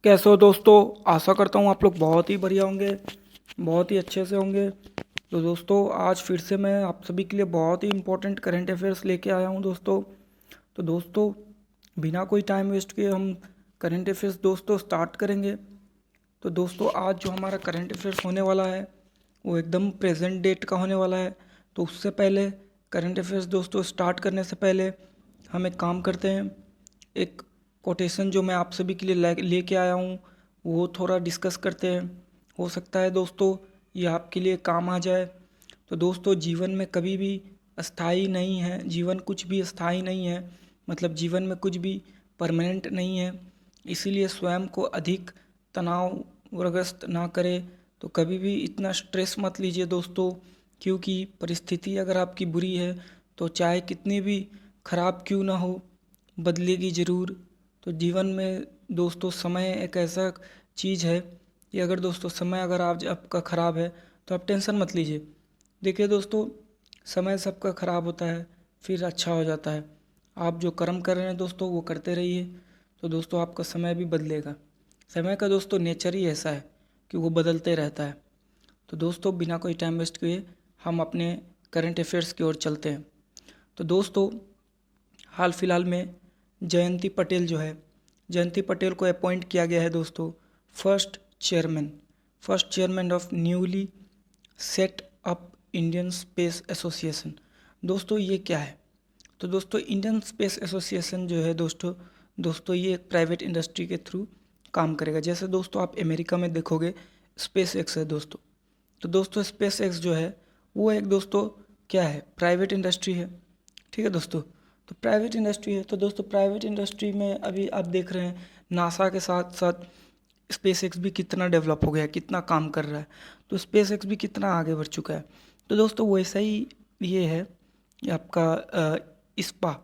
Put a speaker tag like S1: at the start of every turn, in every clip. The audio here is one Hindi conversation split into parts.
S1: कैसे हो दोस्तों। आशा करता हूँ आप लोग बहुत ही बढ़िया होंगे, बहुत ही अच्छे से होंगे। तो दोस्तों आज फिर से मैं आप सभी के लिए बहुत ही इम्पोर्टेंट करंट अफेयर्स लेके आया हूँ दोस्तों। तो दोस्तों बिना कोई टाइम वेस्ट किए हम करंट अफेयर्स दोस्तों स्टार्ट करेंगे। तो दोस्तों आज जो हमारा करंट अफेयर्स होने वाला है वो एकदम प्रेजेंट डेट का होने वाला है। तो उससे पहले करंट अफेयर्स दोस्तों स्टार्ट करने से पहले हम एक काम करते हैं, एक कोटेशन जो मैं आप सभी के लिए लेके आया हूँ वो थोड़ा डिस्कस करते हैं। हो सकता है दोस्तों ये आपके लिए काम आ जाए। तो दोस्तों जीवन में कभी भी अस्थाई नहीं है, जीवन कुछ भी अस्थाई नहीं है, मतलब जीवन में कुछ भी परमानेंट नहीं है। इसीलिए स्वयं को अधिक तनावग्रस्त ना करें। तो कभी भी इतना स्ट्रेस मत लीजिए दोस्तों, क्योंकि परिस्थिति अगर आपकी बुरी है तो चाहे कितनी भी खराब क्यों ना हो बदलेगी ज़रूर। तो जीवन में दोस्तों समय एक ऐसा चीज़ है कि अगर दोस्तों समय अगर आप आपका ख़राब है तो आप टेंशन मत लीजिए। देखिए दोस्तों समय सबका ख़राब होता है फिर अच्छा हो जाता है। आप जो कर्म कर रहे हैं दोस्तों वो करते रहिए, तो दोस्तों आपका समय भी बदलेगा। समय का दोस्तों नेचर ही ऐसा है कि वो बदलते रहता है। तो दोस्तों बिना कोई टाइम वेस्ट किए हम अपने करंट अफेयर्स की ओर चलते हैं। तो दोस्तों हाल फिलहाल में जयंती पटेल जो है, जयंती पटेल को अपॉइंट किया गया है दोस्तों first chairman of newly set up Indian space association. दोस्तों ये क्या है? तो दोस्तों इंडियन स्पेस एसोसिएशन जो है दोस्तों दोस्तों ये एक प्राइवेट इंडस्ट्री के थ्रू काम करेगा। जैसे दोस्तों आप अमेरिका में देखोगे स्पेस एक्स है दोस्तों। तो दोस्तों स्पेस एक्स जो है वो एक दोस्तों क्या है, प्राइवेट इंडस्ट्री है। ठीक है दोस्तों, तो प्राइवेट इंडस्ट्री है। तो दोस्तों प्राइवेट इंडस्ट्री में अभी आप देख रहे हैं नासा के साथ साथ स्पेस एक्स भी कितना डेवलप हो गया है, कितना काम कर रहा है। तो स्पेस एक्स भी कितना आगे बढ़ चुका है। तो दोस्तों वैसा ही ये है ये आपका इस्पा,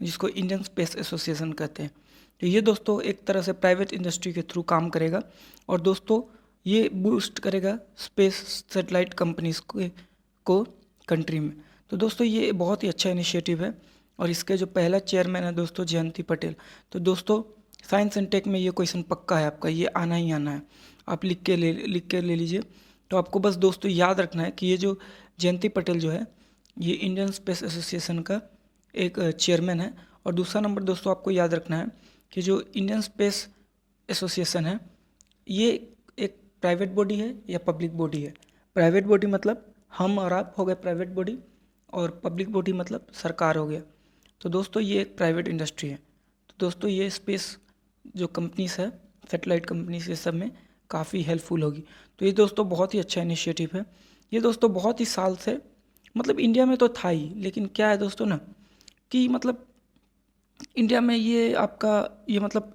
S1: जिसको इंडियन स्पेस एसोसिएशन कहते हैं। तो ये दोस्तों एक तरह से प्राइवेट इंडस्ट्री के थ्रू काम करेगा और दोस्तों ये बूस्ट करेगा स्पेस सेटेलाइट कंपनीज को कंट्री में। तो दोस्तों ये बहुत ही अच्छा इनिशिएटिव है और इसके जो पहला चेयरमैन है दोस्तों जयंती पटेल। तो दोस्तों साइंस एंड टेक में ये क्वेश्चन पक्का है आपका, ये आना ही आना है। आप लिख के ले लीजिए। तो आपको बस दोस्तों याद रखना है कि ये जो जयंती पटेल जो है ये इंडियन स्पेस एसोसिएशन का एक चेयरमैन है। और दूसरा नंबर दोस्तों आपको याद रखना है कि जो इंडियन स्पेस एसोसिएशन है ये एक प्राइवेट बॉडी है या पब्लिक बॉडी है। प्राइवेट बॉडी मतलब हम और आप हो गए प्राइवेट बॉडी, और पब्लिक बॉडी मतलब सरकार हो गया। तो दोस्तों ये एक प्राइवेट इंडस्ट्री है। तो दोस्तों ये स्पेस जो कंपनीज है सेटेलाइट कंपनीज ये सब में काफ़ी हेल्पफुल होगी। तो ये दोस्तों बहुत ही अच्छा इनिशिएटिव है। ये दोस्तों बहुत ही साल से मतलब इंडिया में तो था ही, लेकिन क्या है दोस्तों ना कि मतलब इंडिया में ये आपका ये मतलब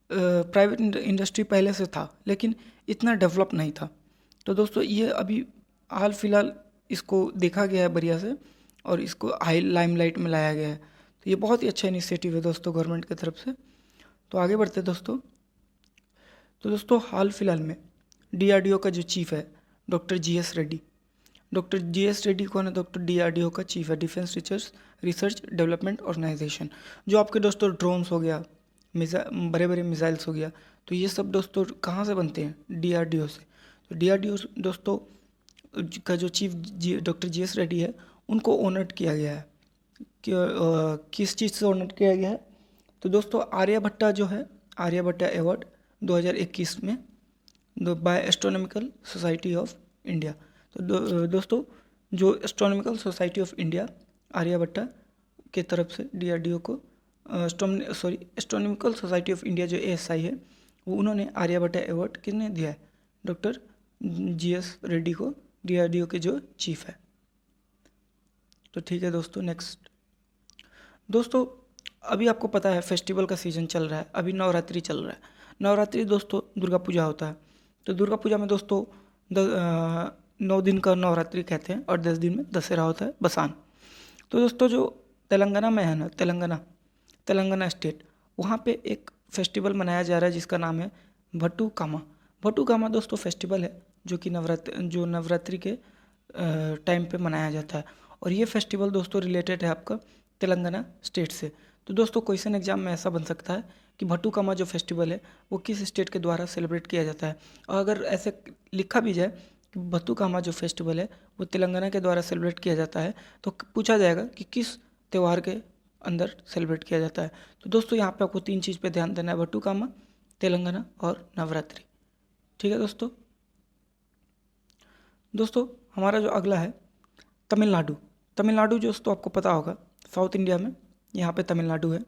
S1: प्राइवेट इंडस्ट्री पहले से था लेकिन इतना डेवलप नहीं था। तो दोस्तों ये अभी हाल फिलहाल इसको देखा गया है बढ़िया से और इसको हाई लाइमलाइट में लाया गया है। तो ये बहुत ही अच्छा इनिशिएटिव है दोस्तों गवर्नमेंट की तरफ से। तो आगे बढ़ते हैं दोस्तों। तो दोस्तों हाल फिलहाल में डीआरडीओ का जो चीफ है doctor GS Reddy. Doctor GS Reddy कौन है? डॉक्टर डीआरडीओ का चीफ है, डिफेंस रिसर्च डेवलपमेंट ऑर्गेनाइजेशन। जो आपके दोस्तों ड्रोन्स हो गया, बड़े बड़े मिसाइल्स हो गया, तो ये सब दोस्तों कहाँ से बनते हैं? डीआरडीओ से। तो डीआरडीओ दोस्तों का जो चीफ डॉक्टर जीएस रेड्डी है उनको ऑनर्ड किया गया है कि किस चीज़ से ऑनर्ड किया गया है? तो दोस्तों आर्यभट्टा जो है आर्यभट्टा अवार्ड 2021 में by astronomical society of India. तो दोस्तों जो astronomical society of India Aryabhatta के तरफ से डीआरडीओ को एस्ट्रोनॉमिकल सोसाइटी ऑफ इंडिया जो एएसआई है वो उन्होंने आर्यभट्टा अवार्ड किसने दिया है? डॉक्टर जीएस रेड्डी को, डीआरडीओ के जो चीफ है। तो ठीक है दोस्तों नेक्स्ट। दोस्तों अभी आपको पता है फेस्टिवल का सीज़न चल रहा है, अभी नवरात्रि चल रहा है। नवरात्रि दोस्तों दुर्गा पूजा होता है। तो दुर्गा पूजा में दोस्तों 9 दिन का नवरात्रि कहते हैं और 10 दिन में दशहरा होता है बसान। तो दोस्तों जो तेलंगाना में है ना, तेलंगाना स्टेट, वहाँ पे एक फेस्टिवल मनाया जा रहा है जिसका नाम है भट्टुकामा। भट्टुकामा दोस्तों फेस्टिवल है जो कि नवरात्रि के टाइम पे मनाया जाता है। और ये फेस्टिवल दोस्तों रिलेटेड है आपका तेलंगाना स्टेट से। तो दोस्तों क्वेश्चन एग्जाम में ऐसा बन सकता है कि भट्टुकामा जो फेस्टिवल है वो किस स्टेट के द्वारा सेलिब्रेट किया जाता है। और अगर ऐसे लिखा भी जाए कि भट्टुकामा जो फेस्टिवल है वो तेलंगाना के द्वारा सेलिब्रेट किया जाता है, तो पूछा जाएगा कि किस त्यौहार के अंदर सेलिब्रेट किया जाता है। तो दोस्तों यहाँ पे आपको 3 चीज़ पे ध्यान देना है, भट्टुकामा, तेलंगाना और नवरात्रि। ठीक है दोस्तों। दोस्तों हमारा जो अगला है तमिलनाडु। तमिलनाडु दोस्तों आपको पता होगा साउथ इंडिया में यहाँ पे तमिलनाडु है।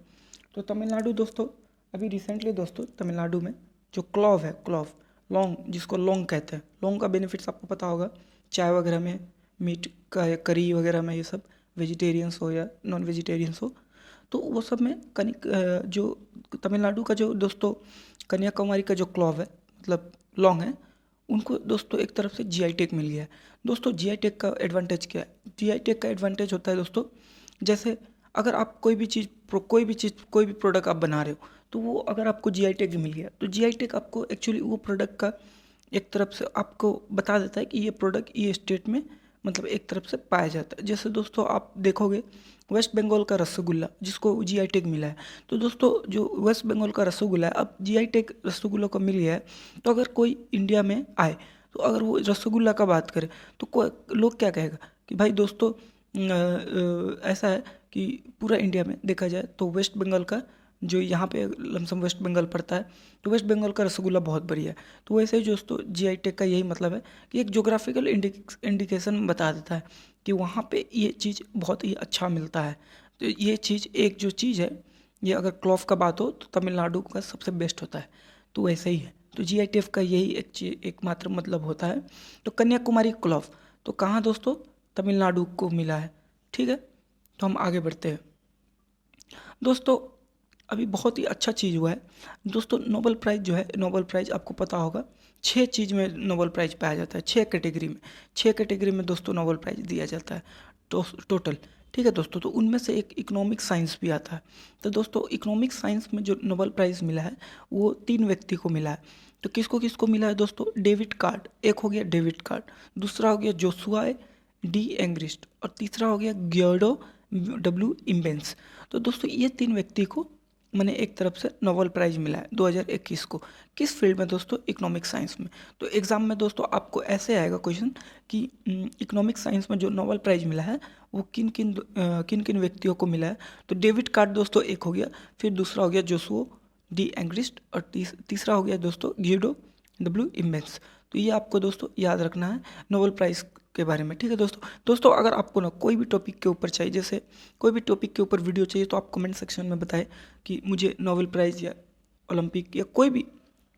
S1: तो तमिलनाडु दोस्तों अभी रिसेंटली दोस्तों तमिलनाडु में जो क्लोव है, क्लोव लौंग, जिसको लौंग कहते हैं, लौंग का बेनिफिट्स आपको पता होगा, चाय वगैरह में, मीट का करी वगैरह में, ये सब वेजिटेरियंस हो या नॉन वेजिटेरियंस हो, तो वो सब में जो तमिलनाडु का जो दोस्तों कन्याकुमारी का जो क्लोव है मतलब लौंग है, उनको दोस्तों एक तरफ से जीआई टैग मिल गया है। दोस्तों जीआई टैग का एडवांटेज क्या है? जीआई टैग का एडवांटेज होता है दोस्तों, जैसे अगर आप कोई भी प्रोडक्ट आप बना रहे हो, तो वो अगर आपको जीआई टैग मिल गया तो जीआई टैग आपको एक्चुअली वो प्रोडक्ट का एक तरफ से आपको बता देता है कि ये प्रोडक्ट ये स्टेट में मतलब एक तरफ से पाया जाता है। जैसे दोस्तों आप देखोगे वेस्ट बंगाल का रसगुल्ला जिसको जीआई टैग मिला है, तो दोस्तों जो वेस्ट बंगाल का रसगुल्ला है, अब जीआई टैग रसगुल्ला को मिल गया है, तो अगर कोई इंडिया में आए तो अगर वो रसगुल्ला का बात करे तो लोग क्या कहेगा कि भाई दोस्तों ऐसा है कि पूरा इंडिया में देखा जाए तो वेस्ट बंगाल का जो यहाँ पे लमसम वेस्ट बंगाल पड़ता है, तो वेस्ट बंगाल का रसगुल्ला बहुत बढ़िया है। तो वैसे ही दोस्तों जीआई टैग का यही मतलब है कि एक जोग्राफिकल इंडिकेशन बता देता है कि वहाँ पे ये चीज़ बहुत ही अच्छा मिलता है। तो ये चीज़ एक जो चीज़ है, ये अगर क्लॉव का बात हो तो तमिलनाडु का सबसे बेस्ट होता है। तो वैसे ही है, तो जीआई टैग का यही एकमात्र मतलब होता है। तो कन्याकुमारी क्लॉव तो कहाँ दोस्तों? तमिलनाडु को मिला है। ठीक है, तो हम आगे बढ़ते हैं दोस्तों। अभी बहुत ही अच्छा चीज़ हुआ है दोस्तों, नोबेल प्राइज़ जो है, नोबेल प्राइज़ आपको पता होगा 6 चीज़ में नोबेल प्राइज़ पाया जाता है, 6 कैटेगरी में दोस्तों नोबेल प्राइज़ दिया जाता है टोटल। ठीक है दोस्तों, तो उनमें से एक इकोनॉमिक साइंस भी आता है। तो दोस्तों इकोनॉमिक साइंस में जो नोबेल प्राइज़ मिला है वो 3 व्यक्ति को मिला है। तो किसको किसको मिला है दोस्तों? डेविड कार्ड, एक हो गया डेविड कार्ड, दूसरा हो गया जोशुआ डी एंग्रिस्ट और तीसरा हो गया गियोर्डो डब्ल्यू इम्बेंस। तो दोस्तों ये 3 व्यक्ति को मैंने एक तरफ से नोबेल प्राइज़ मिला है 2021 को। किस फील्ड में दोस्तों? इकोनॉमिक साइंस में। तो एग्ज़ाम में दोस्तों आपको ऐसे आएगा क्वेश्चन कि इकोनॉमिक साइंस में जो नोबेल प्राइज़ मिला है वो किन किन व्यक्तियों को मिला है। तो डेविड कार्ड दोस्तों एक हो गया, फिर दूसरा हो गया जोशुआ डी एंग्रिस्ट और तीसरा हो गया दोस्तों गियोर्डो डब्ल्यू इम्बेंस। तो ये आपको दोस्तों याद रखना है नोबेल प्राइज़ के बारे में। ठीक है दोस्तों अगर आपको ना कोई भी टॉपिक के ऊपर चाहिए, जैसे कोई भी टॉपिक के ऊपर वीडियो चाहिए, तो आप कमेंट सेक्शन में बताएं कि मुझे नोबेल प्राइज़ या ओलंपिक या कोई भी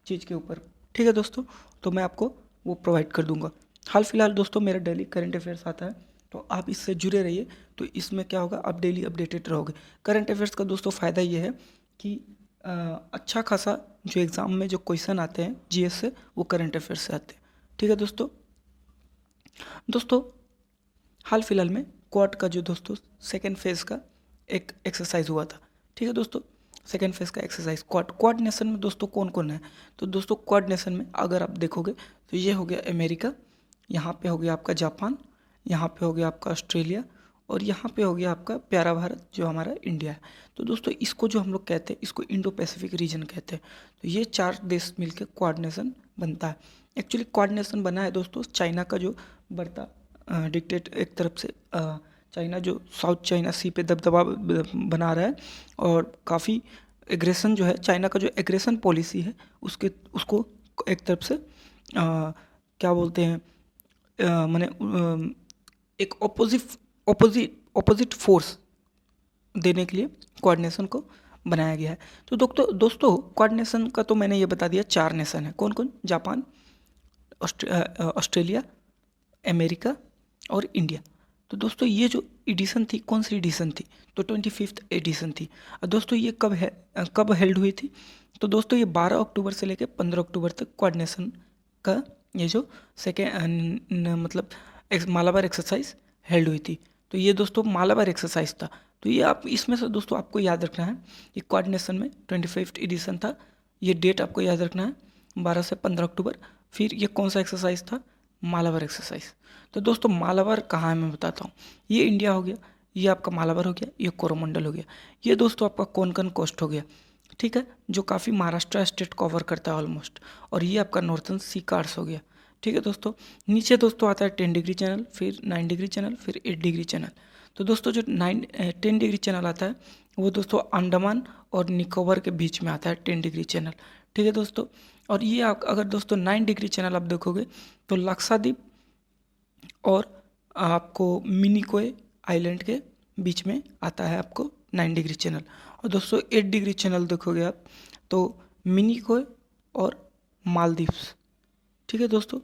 S1: चीज़ के ऊपर, ठीक है दोस्तों, तो मैं आपको वो प्रोवाइड कर दूंगा। हाल फिलहाल दोस्तों मेरा डेली करंट अफेयर्स आता है, तो आप इससे जुड़े रहिए। तो इसमें क्या होगा, आप डेली अपडेटेड रहोगे। करंट अफेयर्स का दोस्तों फ़ायदा ये है कि अच्छा खासा जो एग्ज़ाम में जो क्वेश्चन आते हैं जीएस से, वो करंट अफेयर्स से आते हैं। ठीक है दोस्तों हाल फिलहाल में क्वाड का जो दोस्तों सेकेंड फेज़ का एक एक्सरसाइज हुआ था। ठीक है दोस्तों, सेकेंड फेज़ का एक्सरसाइज क्वाड नेशन में दोस्तों कौन कौन है? तो दोस्तों क्वाड नेशन में अगर आप देखोगे तो ये हो गया अमेरिका, यहाँ पे हो गया आपका जापान, यहाँ पे हो गया आपका ऑस्ट्रेलिया और यहाँ पे हो गया आपका प्यारा भारत जो हमारा इंडिया है। तो दोस्तों इसको जो हम लोग कहते हैं, इसको इंडो पैसिफिक रीजन कहते हैं। तो ये 4 देश मिलकर क्वाड नेशन बनता है। एक्चुअली क्वाड नेशन बना है दोस्तों चाइना का जो बढ़ता डिक्टेट, एक तरफ से चाइना जो साउथ चाइना सी पे दबदबा बना रहा है और काफ़ी एग्रेशन जो है, चाइना का जो एग्रेशन पॉलिसी है उसको एक तरफ से क्या बोलते हैं, माने एक ऑपोजिट फोर्स देने के लिए कोऑर्डिनेशन को बनाया गया है। तो दोस्तों कोऑर्डिनेशन का तो मैंने ये बता दिया 4 नेशन है, कौन कौन? जापान, ऑस्ट्रेलिया, अमेरिका और इंडिया। तो दोस्तों ये जो एडिशन थी, कौन सी एडिशन थी? तो 25th एडिशन थी। और दोस्तों ये कब हेल्ड हुई थी? तो दोस्तों ये 12 अक्टूबर से लेकर 15 अक्टूबर तक कोऑर्डिनेशन का ये जो सेकेंड मतलब मालाबार एक्सरसाइज हेल्ड हुई थी। तो ये दोस्तों मालाबार एक्सरसाइज था। तो ये आप इसमें से दोस्तों आपको याद रखना है कि कोऑर्डिनेशन में 25th एडिशन था, ये डेट आपको याद रखना है 12 से 15 अक्टूबर। फिर ये कौन सा एक्सरसाइज था? मालाबार एक्सरसाइज। तो दोस्तों मालाबार कहाँ है मैं बताता हूँ। ये इंडिया हो गया, ये आपका मालाबार हो गया, ये कोरोमंडल हो गया, ये दोस्तों आपका कोंकण कोस्ट हो गया। ठीक है, जो काफ़ी महाराष्ट्र स्टेट कवर करता है ऑलमोस्ट। और ये आपका नॉर्थन सी कार्स हो गया। ठीक है दोस्तों, नीचे दोस्तों आता है 10 डिग्री चैनल, फिर 9 डिग्री चैनल, फिर 8 डिग्री चैनल। तो दोस्तों जो 10 डिग्री चैनल आता है वो दोस्तों अंडमान और निकोबार के बीच में आता है 10 डिग्री चैनल। ठीक है दोस्तों, और ये अगर दोस्तों 9 डिग्री चैनल आप देखोगे तो लक्षद्वीप और आपको मिनिकोय आइलैंड के बीच में आता है आपको 9 डिग्री चैनल। और दोस्तों 8 डिग्री चैनल देखोगे आप तो मिनिकोय और मालदीव्स, ठीक है दोस्तों,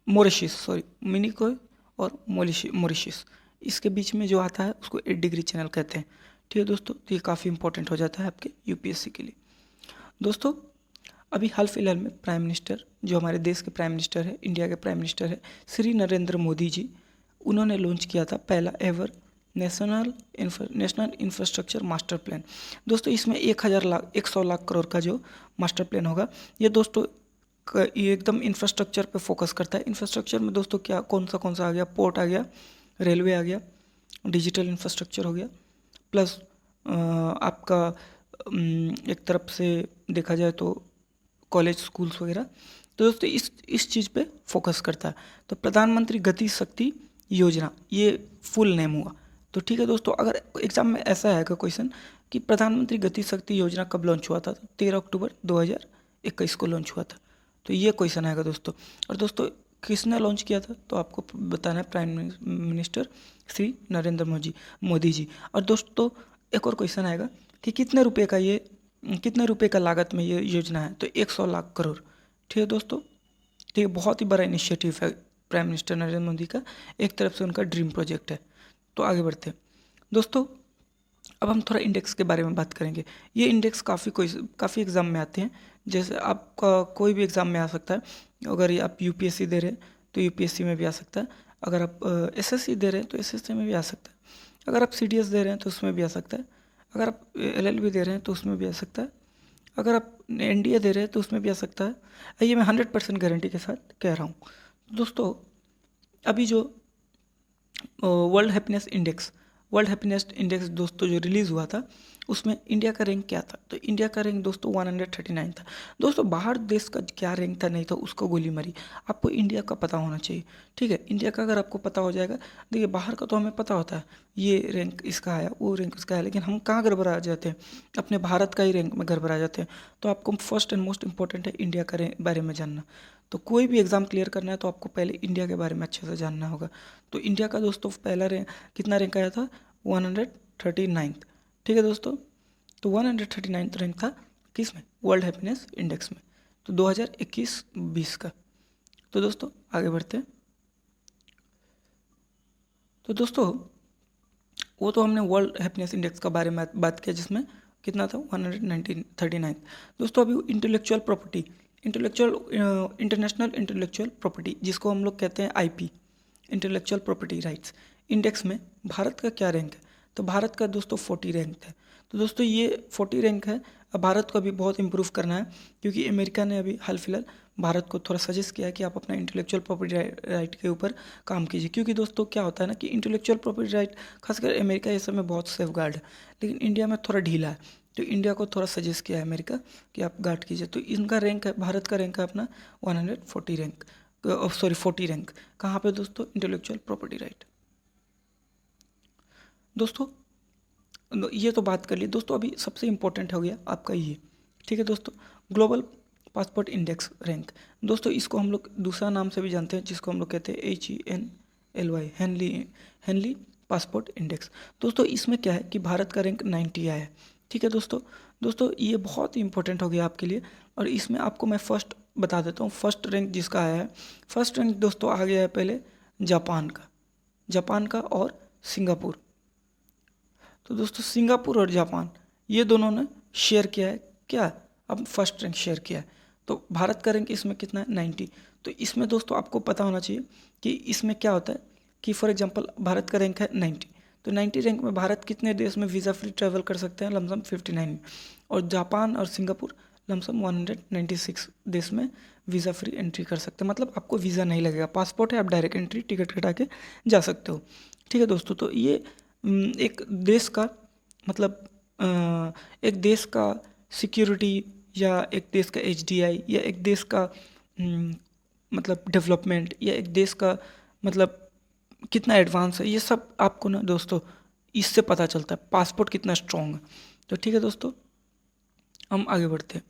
S1: मॉरिशस, सॉरी, मिनिकोय और मॉरिशस, इसके बीच में जो आता है उसको 8 डिग्री चैनल कहते हैं। ठीक है दोस्तों, तो ये काफ़ी इंपॉर्टेंट हो जाता है आपके यूपीएससी के लिए। दोस्तों अभी हाल फिलहाल में प्राइम मिनिस्टर, जो हमारे देश के प्राइम मिनिस्टर है, इंडिया के प्राइम मिनिस्टर है श्री नरेंद्र मोदी जी, उन्होंने लॉन्च किया था पहला ever national infrastructure master plan. दोस्तों इसमें 100 लाख करोड़ का जो मास्टर प्लान होगा, ये दोस्तों ये एकदम इंफ्रास्ट्रक्चर पे फोकस करता है। इंफ्रास्ट्रक्चर में दोस्तों क्या कौन सा आ गया, पोर्ट आ गया, रेलवे आ गया, डिजिटल इंफ्रास्ट्रक्चर हो गया, प्लस आपका एक तरफ से देखा जाए तो कॉलेज स्कूल्स वगैरह। तो दोस्तों इस चीज़ पे फोकस करता है। तो प्रधानमंत्री गति शक्ति योजना ये फुल नेम हुआ। तो ठीक है दोस्तों, अगर एग्जाम में ऐसा आएगा क्वेश्चन कि प्रधानमंत्री गति शक्ति योजना कब लॉन्च हुआ था, तो 13 अक्टूबर 2021 को लॉन्च हुआ था। तो ये क्वेश्चन आएगा दोस्तों। और दोस्तों किसने लॉन्च किया था, तो आपको बताना है प्राइम मिनिस्टर श्री नरेंद्र मोदी जी। और दोस्तों एक और क्वेश्चन आएगा कि कितने रुपए का लागत में ये योजना है, तो 100 लाख करोड़। ठीक है दोस्तों, तो ये बहुत ही बड़ा इनिशिएटिव है प्राइम मिनिस्टर नरेंद्र मोदी का, एक तरफ से उनका ड्रीम प्रोजेक्ट है। तो आगे बढ़ते हैं दोस्तों, अब हम थोड़ा इंडेक्स के बारे में बात करेंगे। ये इंडेक्स काफ़ी एग्ज़ाम में आते हैं, जैसे आपका कोई भी एग्ज़ाम में आ सकता है। अगर ये आप यूपीएससी दे रहे हैं तो यूपीएससी में भी आ सकता है, अगर आप एसएससी दे रहे हैं तो एसएससी में भी आ सकता है, अगर आप सीडीएस दे रहे हैं तो उसमें भी आ सकता है, अगर आप एलएलबी दे रहे हैं तो उसमें भी आ सकता है, अगर आप एनडीए दे रहे हैं तो उसमें भी आ सकता है। ये मैं 100% गारंटी के साथ कह रहा हूँ दोस्तों। अभी जो वर्ल्ड हैप्पीनेस इंडेक्स दोस्तों जो रिलीज़ हुआ था, उसमें इंडिया का रैंक क्या था, तो इंडिया का रैंक दोस्तों 139 था। दोस्तों बाहर देश का क्या रैंक था नहीं था उसको गोली मारी, आपको इंडिया का पता होना चाहिए। ठीक है, इंडिया का अगर आपको पता हो जाएगा, देखिए बाहर का तो हमें पता होता है ये रैंक इसका आया, वो रैंक इसका आया, लेकिन हम कहाँ गड़बड़ा जाते हैं, अपने भारत का ही रैंक में गड़बड़ा जाते हैं। तो आपको फर्स्ट एंड मोस्ट इंपॉर्टेंट है इंडिया का बारे में जानना। तो कोई भी एग्ज़ाम क्लियर करना है तो आपको पहले इंडिया के बारे में अच्छे से जानना होगा। तो इंडिया का दोस्तों पहला रैंक कितना रैंक आया था, 139। ठीक है दोस्तों, तो 139 रैंक था किस में, वर्ल्ड हैप्पीनेस इंडेक्स में, तो 2021-20 का। तो दोस्तों आगे बढ़ते हैं। तो दोस्तों वो तो हमने वर्ल्ड हैप्पीनेस इंडेक्स का बारे में बात किया, जिसमें कितना था 139। दोस्तों अभी इंटरनेशनल इंटेलेक्चुअल प्रॉपर्टी, जिसको हम लोग कहते हैं IP, intellectual property rights index में भारत का क्या रैंक है, तो भारत का दोस्तों 40 रैंक है। तो दोस्तों ये 40 रैंक है। अब भारत को अभी बहुत इंप्रूव करना है, क्योंकि अमेरिका ने अभी हाल फिलहाल भारत को थोड़ा सजेस्ट किया है कि आप अपना इंटेलेक्चुअल प्रॉपर्टी राइट के ऊपर काम कीजिए। क्योंकि दोस्तों क्या होता है ना कि इंटेलेक्चुअल प्रॉपर्टी राइट खासकर अमेरिका ये सब में बहुत सेफ गार्ड है, लेकिन इंडिया में थोड़ा ढीला है। तो इंडिया को थोड़ा सजेस्ट किया है अमेरिका कि आप गार्ड कीजिए। तो इनका रैंक है, भारत का रैंक है अपना 140 रैंक, सॉरी 40 रैंक। कहाँ पे दोस्तों, इंटेलेक्चुअल प्रॉपर्टी राइट। दोस्तों ये तो बात कर ली दोस्तों, अभी सबसे इम्पोर्टेंट हो गया आपका ये। ठीक है दोस्तों, ग्लोबल पासपोर्ट इंडेक्स रैंक। दोस्तों इसको हम लोग दूसरा नाम से भी जानते हैं, जिसको हम लोग कहते हैं HENLY, हेनली पासपोर्ट इंडेक्स। दोस्तों इसमें क्या है कि भारत का रैंक 90 आया है। ठीक है दोस्तों ये बहुत ही इंपॉर्टेंट हो गया आपके लिए। और इसमें आपको मैं फर्स्ट बता देता हूँ, फर्स्ट रैंक जिसका आया है, फर्स्ट रैंक दोस्तों आ गया है पहले जापान का और सिंगापुर। तो दोस्तों सिंगापुर और जापान ये दोनों ने शेयर किया है क्या, अब फर्स्ट रैंक शेयर किया है। तो भारत का रैंक इसमें कितना है, 90। तो इसमें दोस्तों आपको पता होना चाहिए कि इसमें क्या होता है कि फॉर एग्जांपल भारत का रैंक है 90, तो 90 रैंक में भारत कितने देश में वीज़ा फ्री ट्रैवल कर सकते हैं, लमसम 59 में, और जापान और सिंगापुर लमसम 196 देश में वीज़ा फ्री एंट्री कर सकते हैं। मतलब आपको वीज़ा नहीं लगेगा, पासपोर्ट है, आप डायरेक्ट एंट्री टिकट कटा के जा सकते हो। ठीक है दोस्तों, तो ये एक देश का मतलब एक देश का सिक्योरिटी, या एक देश का एचडीआई, या एक देश का मतलब डेवलपमेंट, या एक देश का मतलब कितना एडवांस है, ये सब आपको ना दोस्तों इससे पता चलता है पासपोर्ट कितना स्ट्रॉन्ग है। तो ठीक है दोस्तों, हम आगे बढ़ते हैं।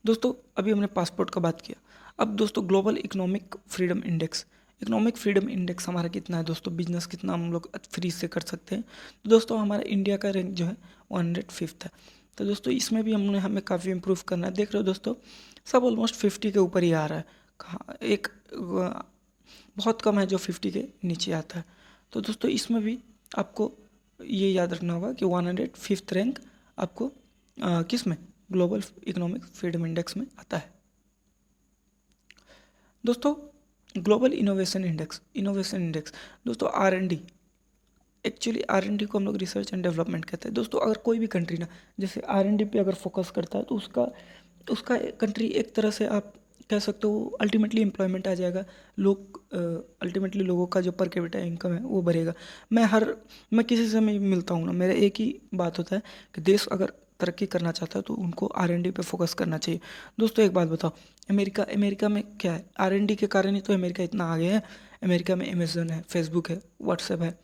S1: दोस्तों अभी हमने पासपोर्ट का बात किया, अब दोस्तों global economic freedom index, economic freedom index हमारा कितना है दोस्तों, बिजनेस कितना हम लोग फ्री से कर सकते हैं। तो दोस्तों हमारा इंडिया का रैंक जो है 105 है। तो दोस्तों इसमें भी हमें काफ़ी इम्प्रूव करना है। देख रहे हो दोस्तों, सब ऑलमोस्ट 50 के ऊपर ही आ रहा है, कहाँ एक बहुत कम है जो 50 के नीचे आता है। तो दोस्तों इसमें भी आपको ये याद रखना होगा कि 105th रैंक आपको किस में, ग्लोबल इकोनॉमिक फ्रीडम इंडेक्स में आता है। दोस्तों ग्लोबल इनोवेशन इंडेक्स दोस्तों R&D, एक्चुअली R&D को हम लोग रिसर्च एंड डेवलपमेंट कहते हैं। दोस्तों अगर कोई भी कंट्री ना जैसे R&D पे अगर फोकस करता है तो उसका कंट्री एक तरह से आप कह सकते हो अल्टीमेटली एम्प्लॉयमेंट आ जाएगा, लोग अल्टीमेटली लोगों का जो पर कैपिटा इनकम है वो बढ़ेगा। मैं किसी से मैं मिलता हूँ ना, मेरा एक ही बात होता है कि देश अगर तरक्की करना चाहता है तो उनको R&D पे फोकस करना चाहिए। दोस्तों एक बात बताओ, अमेरिका में क्या है, R&D के कारण ही तो अमेरिका इतना आगे है। अमेरिका में अमेजन है, फेसबुक है, व्हाट्सएप है।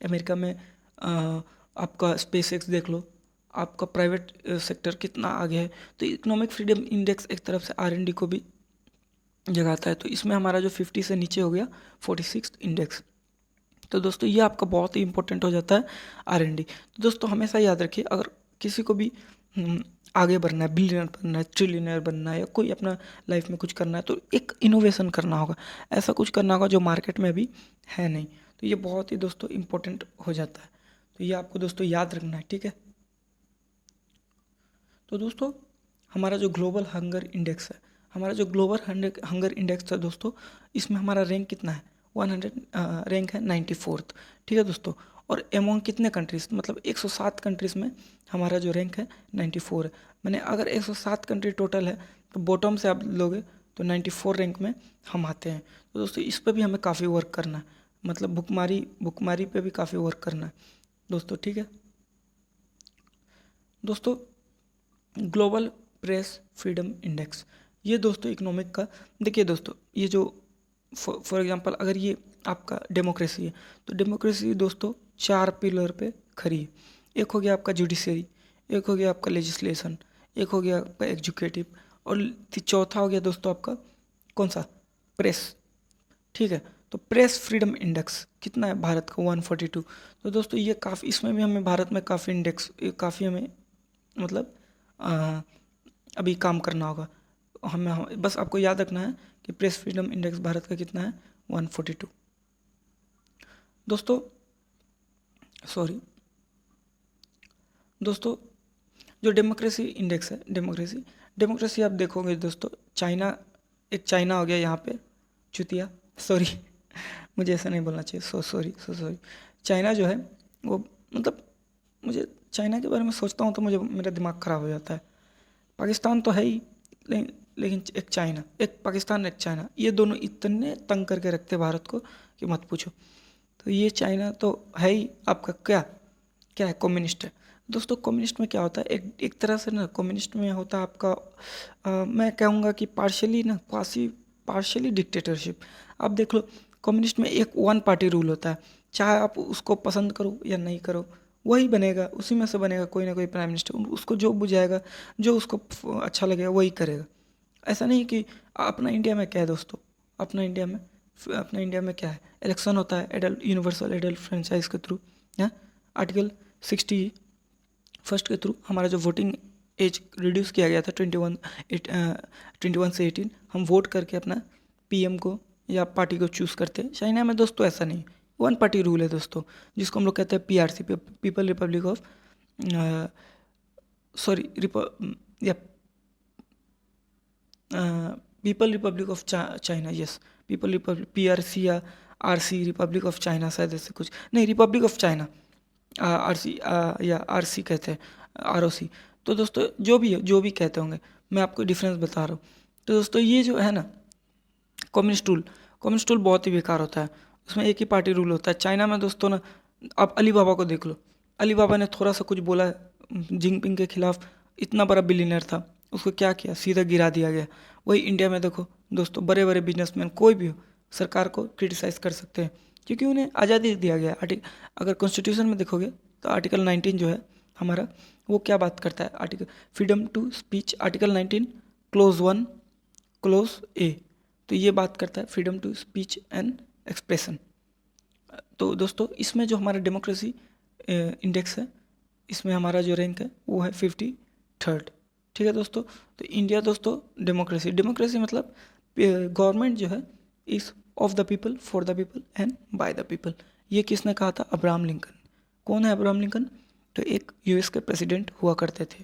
S1: अमेरिका में आपका स्पेस एक्स देख लो, आपका प्राइवेट सेक्टर कितना आगे है। तो इकोनॉमिक फ्रीडम इंडेक्स एक तरफ से R&D को भी जगाता है। तो इसमें हमारा जो 50 से नीचे हो गया 46 इंडेक्स। तो दोस्तों ये आपका बहुत ही इंपॉर्टेंट हो जाता है R&D। तो दोस्तों हमेशा याद रखिए, अगर किसी को भी आगे बढ़ना है, बिलियनर बनना है, ट्रिलियनर बनना है, या कोई अपना लाइफ में कुछ करना है, तो एक इनोवेशन करना होगा, ऐसा कुछ करना होगा जो मार्केट में अभी है नहीं। तो ये बहुत ही दोस्तों इम्पोर्टेंट हो जाता है। तो ये आपको दोस्तों याद रखना है, ठीक है। तो दोस्तों हमारा जो ग्लोबल हंगर इंडेक्स है, हमारा जो ग्लोबल हंगर इंडेक्स है दोस्तों, इसमें हमारा रैंक कितना है, 100 रैंक है 94th, ठीक है दोस्तों। और एमोंग कितने कंट्रीज, मतलब 107 कंट्रीज में हमारा जो रैंक है 94 है। मैंने अगर 107 कंट्री टोटल है तो बॉटम से आप लोगे तो 94 रैंक में हम आते हैं। तो दोस्तों इस पर भी हमें काफ़ी वर्क करना है, मतलब बुकमारी पे भी काफ़ी वर्क करना है दोस्तों, ठीक है। दोस्तों ग्लोबल प्रेस फ्रीडम इंडेक्स, ये दोस्तों इकोनॉमिक का, देखिए दोस्तों ये जो फॉर एग्जांपल अगर ये आपका डेमोक्रेसी है तो डेमोक्रेसी दोस्तों 4 पिलर पे खड़ी है। एक हो गया आपका जुडिशरी, एक हो गया आपका लेजिस्लेशन, एक हो गया आपका एग्जीक्यूटिव, और चौथा हो गया दोस्तों आपका कौन सा, प्रेस, ठीक है। तो प्रेस फ्रीडम इंडेक्स कितना है भारत का, 142। तो दोस्तों ये काफ़ी, इसमें भी हमें भारत में काफ़ी इंडेक्स, काफ़ी हमें मतलब अभी काम करना होगा। बस आपको याद रखना है कि प्रेस फ्रीडम इंडेक्स भारत का कितना है, 142। दोस्तों जो डेमोक्रेसी इंडेक्स है, डेमोक्रेसी आप देखोगे दोस्तों, चाइना हो गया यहाँ पे, चुतिया, सॉरी मुझे ऐसा नहीं बोलना चाहिए, सो सॉरी। चाइना जो है वो, मतलब मुझे चाइना के बारे में सोचता हूँ तो मुझे मेरा दिमाग ख़राब हो जाता है। पाकिस्तान तो है ही, लेकिन एक पाकिस्तान एक चाइना, ये दोनों इतने तंग करके रखते भारत को कि मत पूछो। तो ये चाइना तो है ही आपका क्या है, कम्युनिस्ट है। दोस्तों कम्युनिस्ट में क्या होता है, एक तरह से ना कम्युनिस्ट में होता है आपका मैं कहूँगा कि पार्शियली डिक्टेटरशिप। आप देख लो कम्युनिस्ट में एक वन पार्टी रूल होता है, चाहे आप उसको पसंद करो या नहीं करो, वही बनेगा, उसी में से बनेगा कोई ना कोई प्राइम मिनिस्टर, उसको जो बुझाएगा, जो उसको अच्छा लगेगा वही करेगा। ऐसा नहीं कि अपना इंडिया में क्या है दोस्तों, अपना इंडिया में क्या है, इलेक्शन होता है एडल्ट यूनिवर्सल एडल्ट फ्रेंचाइज के थ्रू, आर्टिकल 61 के थ्रू हमारा जो वोटिंग एज रिड्यूस किया गया था 21 से 18, हम वोट करके अपना पीएम को या पार्टी को चूज़ करते हैं। चाइना में दोस्तों ऐसा नहीं, वन पार्टी रूल है दोस्तों, जिसको हम लोग कहते हैं PRC, people Republic of people Republic of China, yes people Republic, PRC या आरसी, रिपब्लिक ऑफ चाइना शायद, ऐसे कुछ नहीं, रिपब्लिक ऑफ चाइना, आरसी या आरसी कहते हैं, आरओसी। तो दोस्तों जो भी कहते होंगे, मैं आपको डिफरेंस बता रहा हूँ। तो दोस्तों ये जो है ना कम्युनिस्ट रूल बहुत ही बेकार होता है, उसमें एक ही पार्टी रूल होता है। चाइना में दोस्तों ना, आप अली बाबा को देख लो, अली बाबा ने थोड़ा सा कुछ बोला जिनपिंग के खिलाफ, इतना बड़ा बिलियनर था, उसको क्या किया, सीधा गिरा दिया गया। वही इंडिया में देखो दोस्तों, बड़े बड़े बिजनेसमैन कोई भी हो सरकार को क्रिटिसाइज कर सकते हैं क्योंकि उन्हें आज़ादी दिया गया। अगर कॉन्स्टिट्यूशन में देखोगे तो आर्टिकल 19 जो है हमारा, वो क्या बात करता है, article freedom to speech, article 19 clause 1 clause A, तो ये बात करता है freedom to speech and expression. तो दोस्तों इसमें जो हमारा डेमोक्रेसी इंडेक्स है, इसमें हमारा जो रैंक है वो है 53rd। ठीक है दोस्तों, तो इंडिया दोस्तों डेमोक्रेसी मतलब गवर्नमेंट जो है is of the people, for the people and by the people. ये किसने कहा था, अब्राहम लिंकन। कौन है अब्राहम लिंकन, तो एक यूएस के प्रेसिडेंट हुआ करते थे।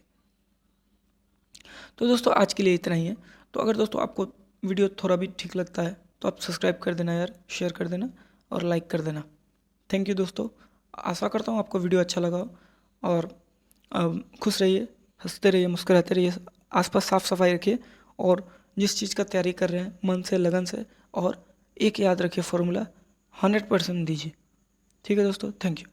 S1: तो दोस्तों आज के लिए इतना ही है। तो अगर दोस्तों आपको वीडियो थोड़ा भी ठीक लगता है तो आप सब्सक्राइब कर देना यार, शेयर कर देना और लाइक कर देना। थैंक यू दोस्तों, आशा करता हूँ आपको वीडियो अच्छा लगा हो। और खुश रहिए, हंसते रहिए, मुस्कुराते रहिए, आसपास साफ सफाई रखिए और जिस चीज़ का तैयारी कर रहे हैं मन से, लगन से, और एक याद रखिए फॉर्मूला 100% दीजिए। ठीक है दोस्तों, थैंक यू।